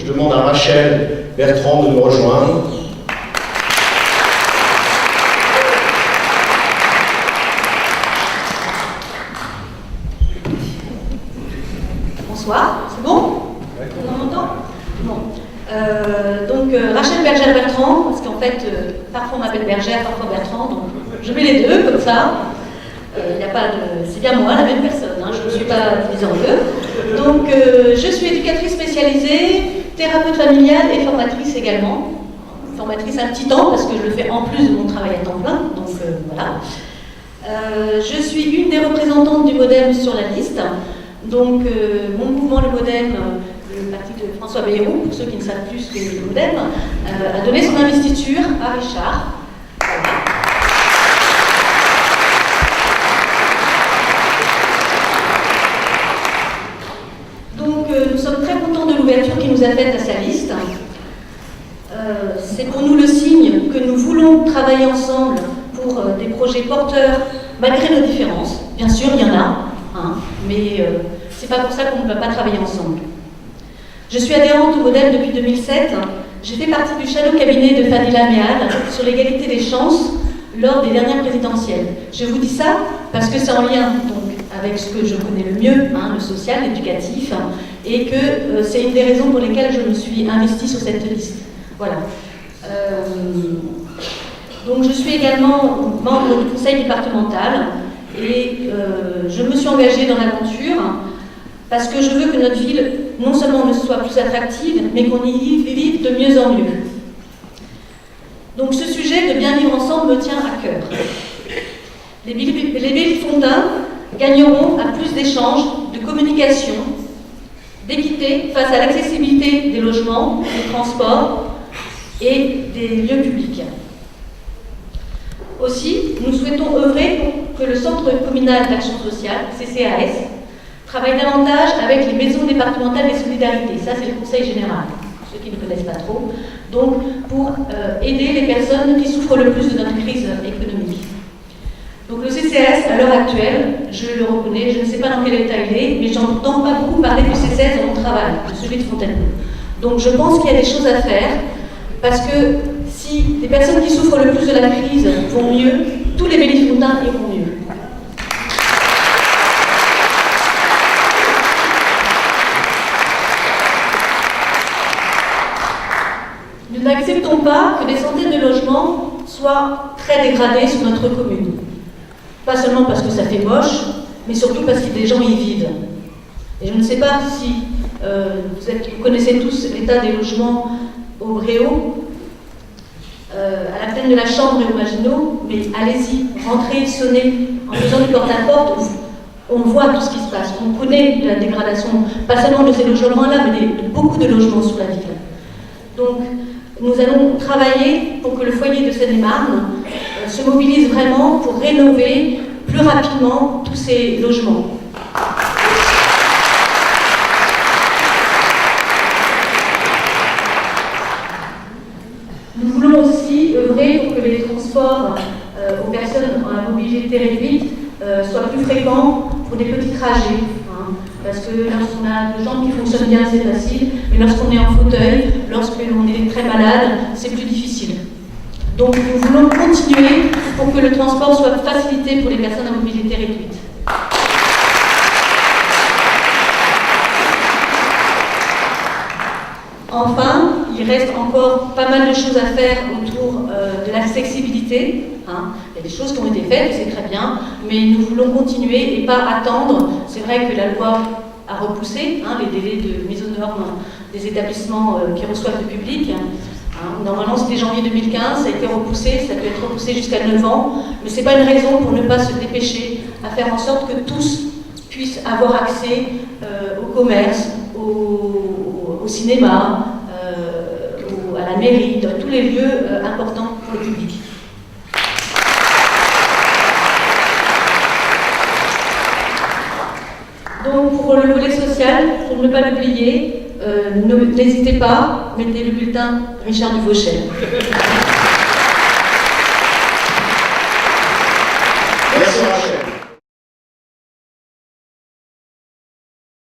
Je demande à Rachel Bertrand de nous rejoindre. Bonsoir, c'est bon? On m'entend? Bon. Rachel Berger-Bertrand, parce qu'en fait, parfois on m'appelle Bergère, parfois Bertrand, donc je mets les deux comme ça. Y a pas de... C'est bien moi, la même personne, hein, je ne suis pas divisée en deux. Donc, je suis éducatrice spécialisée, thérapeute familiale et formatrice également. Formatrice un petit temps, parce que je le fais en plus de mon travail à temps plein, donc voilà. Je suis une des représentantes du MoDem sur la liste. Donc, mon mouvement, le MoDem, le parti de François Bayrou, pour ceux qui ne savent plus ce qu'est le MoDem, a donné son investiture à Richard. Voilà. Donc, nous sommes très contents de l'ouverture qu'il nous a faite à sa liste. C'est pour nous le signe que nous voulons travailler ensemble pour des projets porteurs, malgré nos différences. Bien sûr, il y en a, hein, mais c'est pas pour ça qu'on ne peut pas travailler ensemble. Je suis adhérente au MoDem depuis 2007. J'ai fait partie du shadow cabinet de Fadila Méal sur l'égalité des chances lors des dernières présidentielles. Je vous dis ça parce que c'est en lien donc, avec ce que je connais le mieux, hein, le social, l'éducatif, et que c'est une des raisons pour lesquelles je me suis investie sur cette liste. Voilà. Donc je suis également membre du conseil départemental et je me suis engagée dans l'aventure parce que je veux que notre ville non seulement ne soit plus attractive, mais qu'on y vive de mieux en mieux. Donc ce sujet de bien vivre ensemble me tient à cœur. Les villes Fondin gagneront à plus d'échanges, de communication, d'équité face à l'accessibilité des logements, des transports et des lieux publics. Aussi, nous souhaitons œuvrer pour que le Centre communal d'action sociale, CCAS, travaille davantage avec les maisons départementales des solidarités. Ça, c'est le conseil général, pour ceux qui ne connaissent pas trop. Donc, pour aider les personnes qui souffrent le plus de notre crise économique. Donc, le CCAS, à l'heure actuelle, je le reconnais, je ne sais pas dans quel état il est, mais j'entends pas beaucoup parler du CCAS dans mon travail, de celui de Fontainebleau. Donc, je pense qu'il y a des choses à faire, parce que si les personnes qui souffrent le plus de la crise vont mieux, tous les Vélifondins iront mieux. Nous n'acceptons pas que des centaines de logements soient très dégradés sur notre commune. Pas seulement parce que ça fait moche, mais surtout parce que des gens y vivent. Et je ne sais pas si vous connaissez tous l'état des logements au Bréau, à la plaine de la Chambre et au Maginot, mais allez-y, rentrez, sonnez, en faisant du porte-à-porte, on voit tout ce qui se passe, on connaît la dégradation, pas seulement de ces logements-là, mais de beaucoup de logements sur la ville. Donc, nous allons travailler pour que le foyer de Seine-et-Marne se mobilise vraiment pour rénover plus rapidement tous ces logements. Nous voulons aussi œuvrer pour que les transports aux personnes à mobilité réduite soient plus fréquents pour des petits trajets. Hein, parce que lorsqu'on a des gens qui fonctionnent bien, c'est facile, mais lorsqu'on est en fauteuil, lorsqu'on est très malade, c'est plus difficile. Donc nous voulons continuer pour que le transport soit facilité pour les personnes à mobilité réduite. Enfin, il reste encore pas mal de choses à faire autour de l'accessibilité. Hein. Il y a des choses qui ont été faites, c'est très bien, mais nous voulons continuer et pas attendre. C'est vrai que la loi a repoussé hein, les délais de mise aux normes des établissements qui reçoivent le public. Hein. Normalement, c'était janvier 2015, ça a été repoussé, ça peut être repoussé jusqu'à 9 ans, mais ce n'est pas une raison pour ne pas se dépêcher à faire en sorte que tous puissent avoir accès au commerce, au cinéma, à la mairie, dans tous les lieux importants pour le public. Donc pour le volet social, pour ne pas l'oublier, n'hésitez pas, mettez le bulletin Richard Duvauchel. Merci Rachel.